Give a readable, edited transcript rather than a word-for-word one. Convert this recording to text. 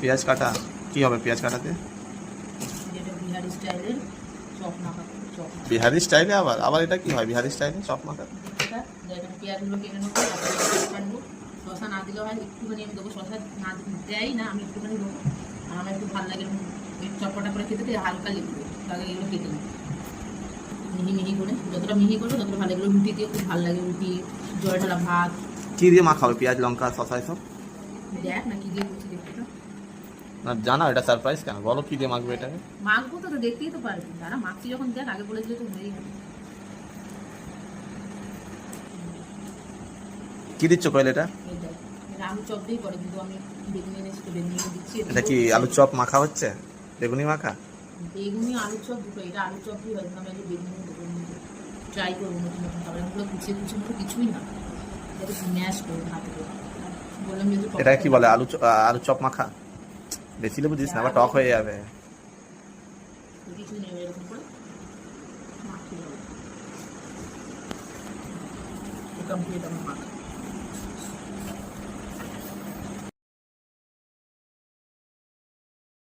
পেঁয়াজ কাটা কি হবে? পেঁয়াজ কাটাতে বিহারি স্টাইলে আবার আবার এটা কি হয়? বিহারি স্টাইলে চপ মাখা পেঁয়াজগুলো কেটে নেবো, কাটবো। শশা না দিলেও হয়, একটুখানি আমি দেবো। শশা না দেয় না, আমি একটুখানি দেবো। আর আমার একটু ভালো লাগে চটপটা করে খেতে, হালকা লিখবো। তাহলে এগুলো কেটে নেবো মিহি মিহি করে, যতটা মিহি করবো ততটা ভালো। এগুলো রুটি দিয়ে খুব ভালো লাগে, রুটি, জল ঢালা ভাত। কি দিয়ে মাখা হবে? পেঁয়াজ লঙ্কা শশা এসব দেখ না কি দিয়ে করছি, দেখতে তো। না জানা, এটা সারপ্রাইজ কেন? বলো কি দিয়ে মাখবে এটাকে? মাখবো তো, দেখতেই তো পারবি। দাঁড়া মাখছি যখন, দেখ। আগে বলে দিলে তো হয়েই গেল। কি দিচ্ছ কইলে এটা? এটা আলু চপ দিয়েই করে, কিন্তু আমি বেগুনি এনেছি তো বেগুনি দিচ্ছি। এটা কি আলু চপ মাখা হচ্ছে? বেগুনি মাখা? বেগুনি আলু চপ দুটো। এটা আলু চপ দিয়ে হয়, আমি আগে বেগুনি ট্রাই করবো নতুন নতুন খাবার। এগুলো কুচিয়ে কুচিয়ে মতো কিছুই না, এটা ম্যাশ করবো হাতে করে। বললাম যেহেতু এটা কি বলে? আলু চপ মাখা? বেশি লেবু দিস না, আবার টক হয়ে যাবে। কিছুই নেই, এরকম করে মাখিয়ে দেবো। কমপ্লিট আমার মাখা।